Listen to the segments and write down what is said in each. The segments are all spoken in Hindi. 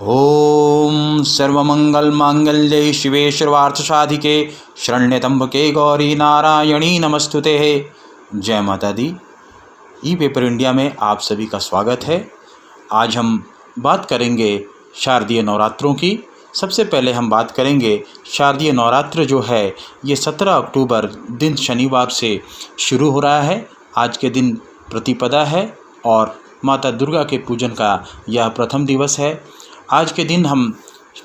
ओम सर्वमंगल मांगल्ये शिवे सर्वार्थसाधिके शरण्यत्र्यंबके गौरी नारायणी नमस्तुते। जय माता दी। ई पेपर इंडिया में आप सभी का स्वागत है। आज हम बात करेंगे शारदीय नवरात्रों की। सबसे पहले हम बात करेंगे शारदीय नवरात्र जो है ये 17 अक्टूबर दिन शनिवार से शुरू हो रहा है। आज के दिन प्रतिपदा है और माता दुर्गा के पूजन का यह प्रथम दिवस है। आज के दिन हम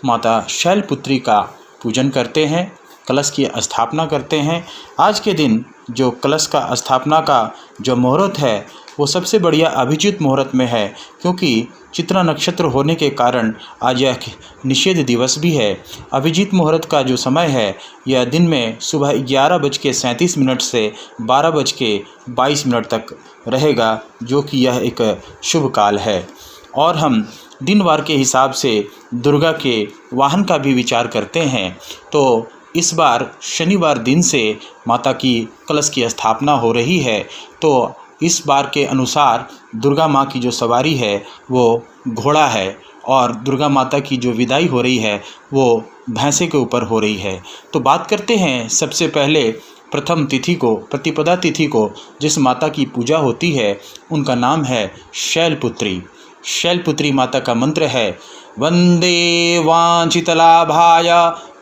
माता शैलपुत्री का पूजन करते हैं, कलश की स्थापना करते हैं। आज के दिन जो कलश का स्थापना का जो मुहूर्त है वो सबसे बढ़िया अभिजीत मुहूर्त में है, क्योंकि चित्रा नक्षत्र होने के कारण आज यह निषेध दिवस भी है। अभिजीत मुहूर्त का जो समय है यह दिन में सुबह 11:37 से 12:22 तक रहेगा, जो कि यह एक शुभ काल है। और हम दिनवार के हिसाब से दुर्गा के वाहन का भी विचार करते हैं, तो इस बार शनिवार दिन से माता की कलश की स्थापना हो रही है। तो इस बार के अनुसार दुर्गा माँ की जो सवारी है वो घोड़ा है और दुर्गा माता की जो विदाई हो रही है वो भैंसे के ऊपर हो रही है। तो बात करते हैं सबसे पहले प्रथम तिथि को, प्रतिपदा तिथि को जिस माता की पूजा होती है उनका नाम है शैलपुत्री। शैलपुत्री माता का मंत्र है वंदे वांछितलाभाय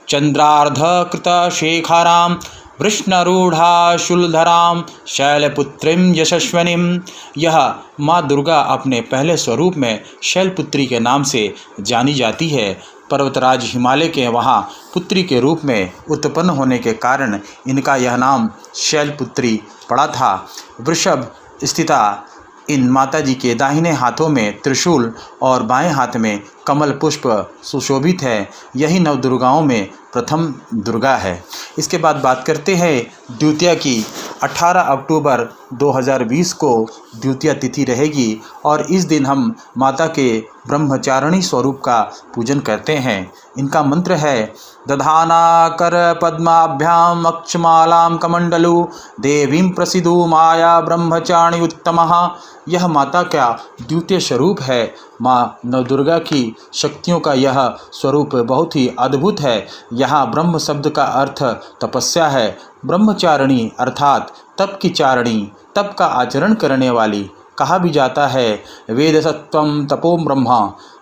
चंद्रार्धकृत शेखरां वृष्णरूढ़ा शूलधरां शैलपुत्रीं यशस्विनीं। यह माँ दुर्गा अपने पहले स्वरूप में शैलपुत्री के नाम से जानी जाती है। पर्वतराज हिमालय के वहाँ पुत्री के रूप में उत्पन्न होने के कारण इनका यह नाम शैलपुत्री पड़ा था। वृषभ स्थिता इन माता जी के दाहिने हाथों में त्रिशूल और बाएं हाथ में कमल पुष्प सुशोभित है। यही नव दुर्गाओं में प्रथम दुर्गा है। इसके बाद बात करते हैं द्वितीया की। 18 अक्टूबर 2020 को द्वितीया तिथि रहेगी और इस दिन हम माता के ब्रह्मचारिणी स्वरूप का पूजन करते हैं। इनका मंत्र है दधाना कर पद्माभ्याम अक्षमालां कमंडलु देवीं प्रसिद्धु माया ब्रह्मचारिणी उत्तमः। यह माता का द्वितीय स्वरूप है। माँ नवदुर्गा की शक्तियों का यह स्वरूप बहुत ही अद्भुत है। यहाँ ब्रह्म शब्द का अर्थ तपस्या है। ब्रह्मचारिणी अर्थात तप की चारिणी, तप का आचरण करने वाली कहा भी जाता है। वेद सत्वम तपो ब्रह्मा,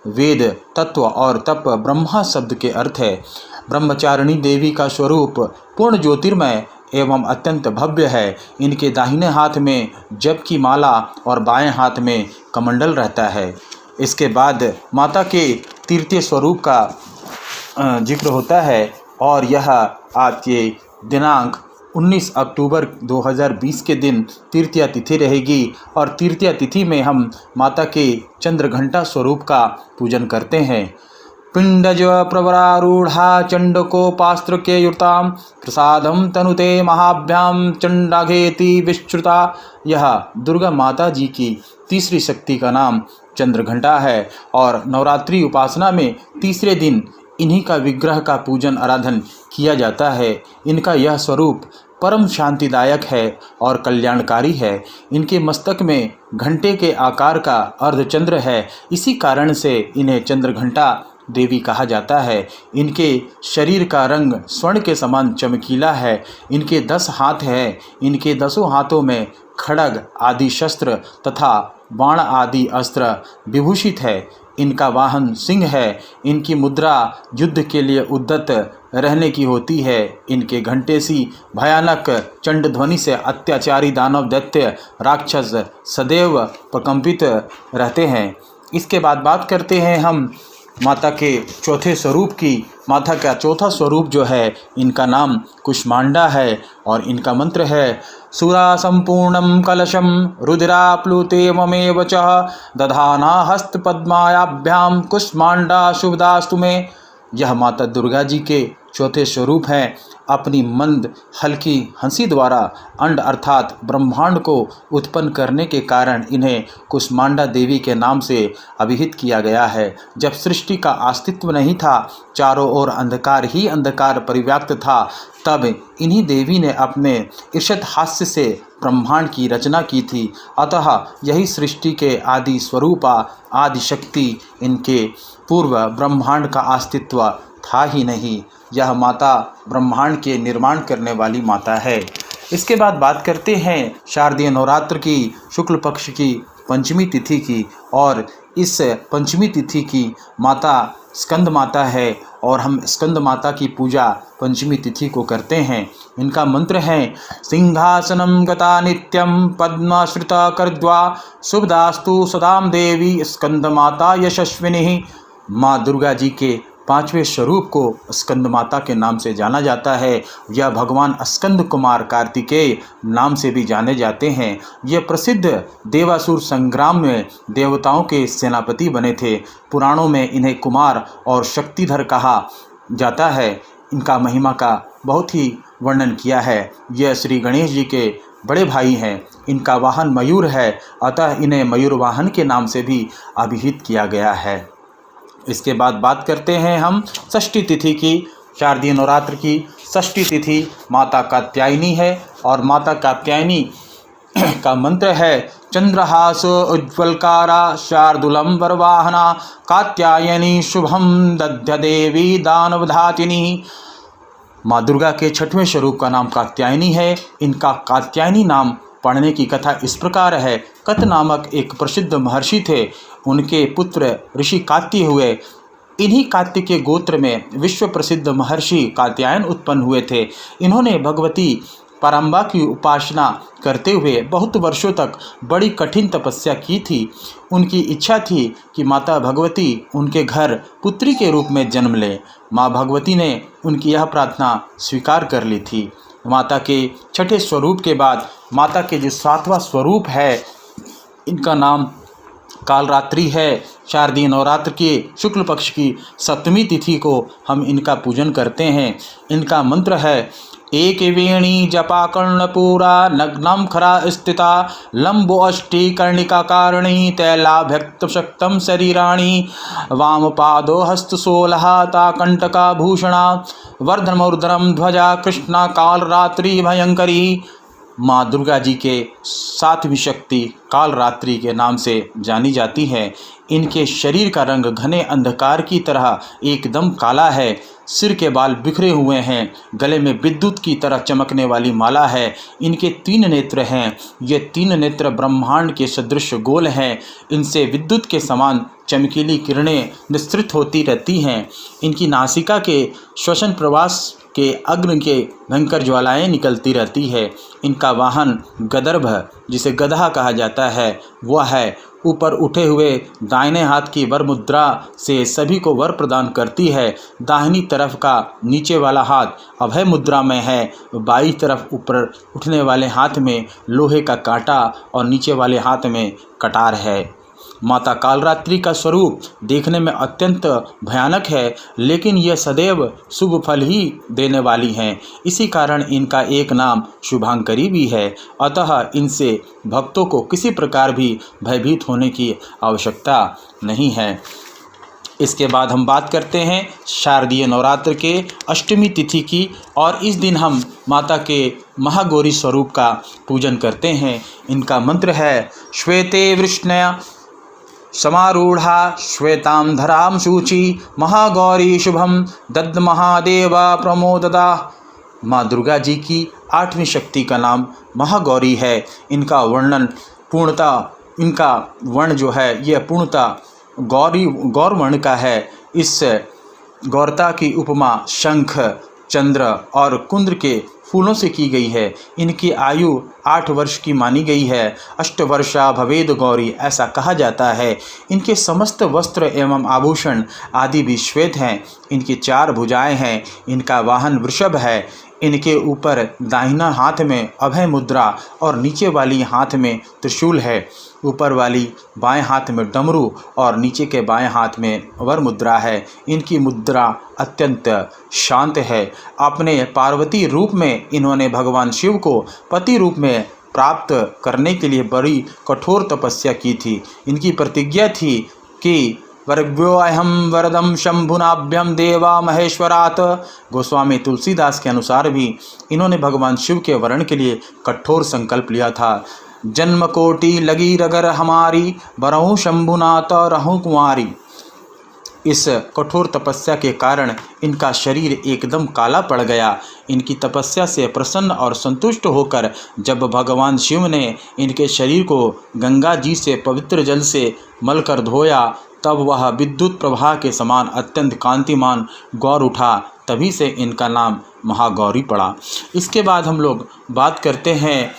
वेद तत्व और तप ब्रह्मा शब्द के अर्थ है। ब्रह्मचारिणी देवी का स्वरूप पूर्ण ज्योतिर्मय एवं अत्यंत भव्य है। इनके दाहिने हाथ में जप की माला और बाएं हाथ में कमंडल रहता है। इसके बाद माता के तृतीय स्वरूप का जिक्र होता है और यह आज के दिनांक 19 अक्टूबर 2020 के दिन तृतीया तिथि रहेगी। और तृतीया तिथि में हम माता के चंद्रघंटा स्वरूप का पूजन करते हैं। पिंडज प्रवरारूढ़ा चंडकोपास्त्र के युताम प्रसादम तनुते महाभ्याम चंडाघेति विश्रुता। यह दुर्गा माता जी की तीसरी शक्ति का नाम चंद्रघंटा है और नवरात्रि उपासना में तीसरे दिन इन्हीं का विग्रह का पूजन आराधन किया जाता है। इनका यह स्वरूप परम शांतिदायक है और कल्याणकारी है। इनके मस्तक में घंटे के आकार का अर्धचंद्र है, इसी कारण से इन्हें चंद्रघंटा देवी कहा जाता है। इनके शरीर का रंग स्वर्ण के समान चमकीला है। इनके 10 हाथ हैं। इनके 10 हाथों में खड्ग आदि शस्त्र तथा बाण आदि अस्त्र विभूषित है। इनका वाहन सिंह है। इनकी मुद्रा युद्ध के लिए उद्यत रहने की होती है। इनके घंटे सी भयानक चंड ध्वनि से अत्याचारी दानव दैत्य राक्षस सदैव प्रकंपित रहते हैं। इसके बाद बात करते हैं हम माता के चौथे स्वरूप की। माता का चौथा स्वरूप जो है इनका नाम कुष्मांडा है और इनका मंत्र है सुरा संपूर्णम कलशम रुद्राप्लुते ममेव च दधाना हस्त पद्मायाभ्याम कुष्मांडा शुभदास्तु मे। यह माता दुर्गा जी के चौथे स्वरूप हैं। अपनी मंद हल्की हंसी द्वारा अंड अर्थात ब्रह्मांड को उत्पन्न करने के कारण इन्हें कुष्मांडा देवी के नाम से अभिहित किया गया है। जब सृष्टि का अस्तित्व नहीं था, चारों ओर अंधकार ही अंधकार परिव्याप्त था, तब इन्हीं देवी ने अपने ईषत हास्य से ब्रह्मांड की रचना की थी। अतः यही सृष्टि के आदि स्वरूपा आदि शक्ति, इनके पूर्व ब्रह्मांड का अस्तित्व था ही नहीं। यह माता ब्रह्मांड के निर्माण करने वाली माता है। इसके बाद बात करते हैं शारदीय नवरात्र की शुक्ल पक्ष की पंचमी तिथि की। और इस पंचमी तिथि की माता स्कंद माता है और हम स्कंद माता की पूजा पंचमी तिथि को करते हैं। इनका मंत्र है सिंहासनम गता नित्यम पद्माश्रिता करद्वा शुभदास्तु सदाम देवी स्कंद माता यशस्विनी। माँ दुर्गा जी के पांचवें स्वरूप को स्कंद माता के नाम से जाना जाता है। यह भगवान स्कंद कुमार कार्तिकेय नाम से भी जाने जाते हैं। यह प्रसिद्ध देवासुर संग्राम में देवताओं के सेनापति बने थे। पुराणों में इन्हें कुमार और शक्तिधर कहा जाता है। इनका महिमा का बहुत ही वर्णन किया है। यह श्री गणेश जी के बड़े भाई हैं। इनका वाहन मयूर है, अतः इन्हें मयूर वाहन के नाम से भी अभिहित किया गया है। इसके बाद बात करते हैं हम षष्ठी तिथि की। शारदीय नवरात्र की षष्ठी तिथि माता कात्यायनी है और माता कात्यायनी का मंत्र है चंद्रहास उज्ज्वलकारा शार्दूलम वरवाहना कात्यायनी शुभम दध्य देवी दानवधातिनी। माँ दुर्गा के छठवें स्वरूप का नाम कात्यायनी है। इनका कात्यायनी नाम पढ़ने की कथा इस प्रकार है। कत नामक एक प्रसिद्ध महर्षि थे। उनके पुत्र ऋषि कात्य हुए। इन्हीं कात्य के गोत्र में विश्व प्रसिद्ध महर्षि कात्यायन उत्पन्न हुए थे। इन्होंने भगवती पराम्बा की उपासना करते हुए बहुत वर्षों तक बड़ी कठिन तपस्या की थी। उनकी इच्छा थी कि माता भगवती उनके घर पुत्री के रूप में जन्म ले। माँ भगवती ने उनकी यह प्रार्थना स्वीकार कर ली थी। माता के छठे स्वरूप के बाद माता के जो सातवां स्वरूप है, इनका नाम कालरात्रि है। शारदीय नवरात्र के शुक्ल पक्ष की सप्तमी तिथि को हम इनका पूजन करते हैं। इनका मंत्र है एक वेणी जपा कर्णपूरा नग्नम खरा स्थिता लंबो अष्टि कर्णिका कारणी तैलाभ्यक्त शक्तम शरीराणी वाम पादो हस्तसोलहा ता कंटका भूषणा वर्धनमूर्धनम ध्वजा कृष्णा कालरात्रि भयंकरी। माँ दुर्गा जी के सातवीं शक्ति कालरात्रि के नाम से जानी जाती है। इनके शरीर का रंग घने अंधकार की तरह एकदम काला है। सिर के बाल बिखरे हुए हैं। गले में विद्युत की तरह चमकने वाली माला है। इनके 3 नेत्र हैं। ये 3 नेत्र ब्रह्मांड के सदृश गोल हैं। इनसे विद्युत के समान चमकीली किरणें निस्सृत होती रहती हैं। इनकी नासिका के श्वसन प्रवास के अग्नि के भयंकर ज्वालाएँ निकलती रहती है। इनका वाहन गदर्भ, जिसे गधा कहा जाता है, वह है। ऊपर उठे हुए दाहिने हाथ की वर मुद्रा से सभी को वर प्रदान करती है। दाहिनी तरफ का नीचे वाला हाथ अभय मुद्रा में है। बाईं तरफ ऊपर उठने वाले हाथ में लोहे का कांटा और नीचे वाले हाथ में कटार है। माता कालरात्रि का स्वरूप देखने में अत्यंत भयानक है, लेकिन यह सदैव शुभ फल ही देने वाली हैं। इसी कारण इनका एक नाम शुभांकरी भी है। अतः इनसे भक्तों को किसी प्रकार भी भयभीत होने की आवश्यकता नहीं है। इसके बाद हम बात करते हैं शारदीय नवरात्र के अष्टमी तिथि की। और इस दिन हम माता के महागौरी स्वरूप का पूजन करते हैं। इनका मंत्र है श्वेते वृष्णया समारूढ़ा श्वेतां धरां शुचि महागौरी शुभम दद्द महादेवा प्रमोददा। माँ दुर्गा जी की 8वीं शक्ति का नाम महागौरी है। इनका वर्ण जो है यह पूर्णतः गौर वर्ण का है। इस गौरता की उपमा शंख, चंद्र और कुंद्र के फूलों से की गई है। इनकी आयु 8 वर्ष की मानी गई है। 8 वर्षा भवेद गौरी, ऐसा कहा जाता है। इनके समस्त वस्त्र एवं आभूषण आदि भी श्वेत हैं। इनकी 4 भुजाएं हैं। इनका वाहन वृषभ है। इनके ऊपर दाहिना हाथ में अभय मुद्रा और नीचे वाली हाथ में त्रिशूल है। ऊपर वाली बाएं हाथ में डमरू और नीचे के बाएं हाथ में वर मुद्रा है। इनकी मुद्रा अत्यंत शांत है। अपने पार्वती रूप में इन्होंने भगवान शिव को पति रूप में प्राप्त करने के लिए बड़ी कठोर तपस्या की थी। इनकी प्रतिज्ञा थी कि वर्भ्यो अहम वरदम शंभुनाभ्यम देवा महेश्वरात। गोस्वामी तुलसीदास के अनुसार भी इन्होंने भगवान शिव के वरण के लिए कठोर संकल्प लिया था। जन्म कोटि लगी रगर हमारी, बरहूँ शंभुनाथ रहूँ कुंवारी। इस कठोर तपस्या के कारण इनका शरीर एकदम काला पड़ गया। इनकी तपस्या से प्रसन्न और संतुष्ट होकर जब भगवान शिव ने इनके शरीर को गंगा जी से पवित्र जल से मलकर धोया, तब वह विद्युत प्रवाह के समान अत्यंत कांतिमान गौर उठा। तभी से इनका नाम महागौरी पड़ा। इसके बाद हम लोग बात करते हैं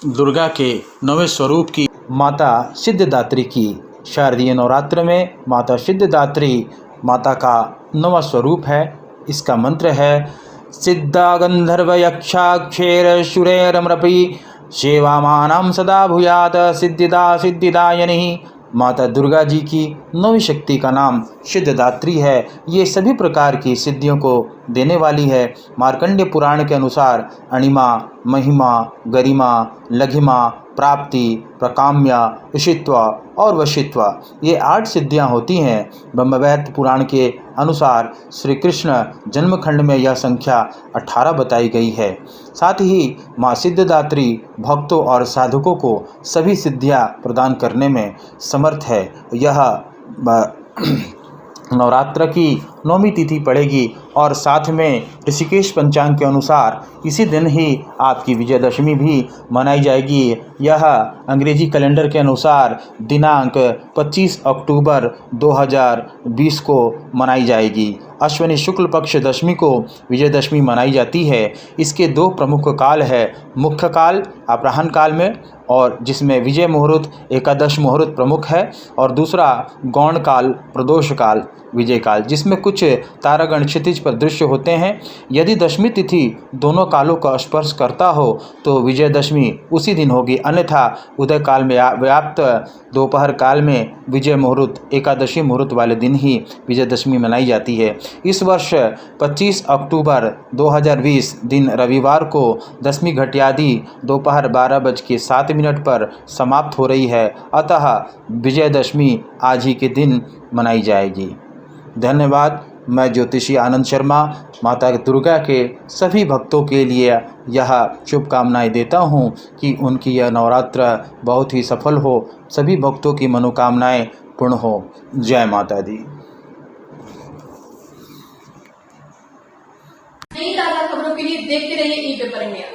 दुर्गा के 9वें स्वरूप की, माता सिद्धिदात्री की। शारदीय नवरात्र में माता सिद्धिदात्री माता का 9वां स्वरूप है। इसका मंत्र है सिद्धा गंधर्व यक्षाक्षेर शुरेरमृपी सेवामानं सदा भूयात सिद्धिदा सिद्धिदायिनी। माता दुर्गा जी की 9वीं शक्ति का नाम सिद्धिदात्री है। ये सभी प्रकार की सिद्धियों को देने वाली है। मार्कंडेय पुराण के अनुसार अणिमा, महिमा, गरिमा, लघिमा, प्राप्ति, प्रकाम्या, इशित्व और वशित्व, ये 8 सिद्धियां होती हैं। ब्रह्मवैवर्त पुराण के अनुसार श्री कृष्ण जन्मखंड में यह संख्या 18 बताई गई है। साथ ही माँ सिद्धिदात्री भक्तों और साधकों को सभी सिद्धियां प्रदान करने में समर्थ है। यह नवरात्र की 9वीं तिथि पड़ेगी और साथ में ऋषिकेश पंचांग के अनुसार इसी दिन ही आपकी विजयदशमी भी मनाई जाएगी। यह अंग्रेजी कैलेंडर के अनुसार दिनांक 25 अक्टूबर 2020 को मनाई जाएगी। अश्विनी शुक्ल पक्ष दशमी को विजयदशमी मनाई जाती है। इसके 2 प्रमुख काल है। मुख्य काल अपराह्न काल में, और जिसमें विजय मुहूर्त एकादश मुहूर्त प्रमुख है, और दूसरा गौण काल प्रदोष काल विजय काल, जिसमें कुछ तारागण क्षितिज पर दृश्य होते हैं। यदि दशमी तिथि दोनों कालों का स्पर्श करता हो तो विजयदशमी उसी दिन होगी, अन्यथा उदय काल में व्याप्त दोपहर काल में विजय मुहूर्त एकादशी मुहूर्त वाले दिन ही विजयदशमी मनाई जाती है। इस वर्ष 25 अक्टूबर 2020 दिन रविवार को दशमी घटियादी दोपहर 12:07 पर समाप्त हो रही है। अतः विजयदशमी आज ही के दिन मनाई जाएगी। धन्यवाद। मैं ज्योतिषी आनंद शर्मा माता दुर्गा के सभी भक्तों के लिए यह शुभकामनाएं देता हूं कि उनकी यह नवरात्र बहुत ही सफल हो, सभी भक्तों की मनोकामनाएं पूर्ण हो। जय माता दी। नई ताज़ा खबरों के लिए देखते रहिए ई पेपर इंडिया।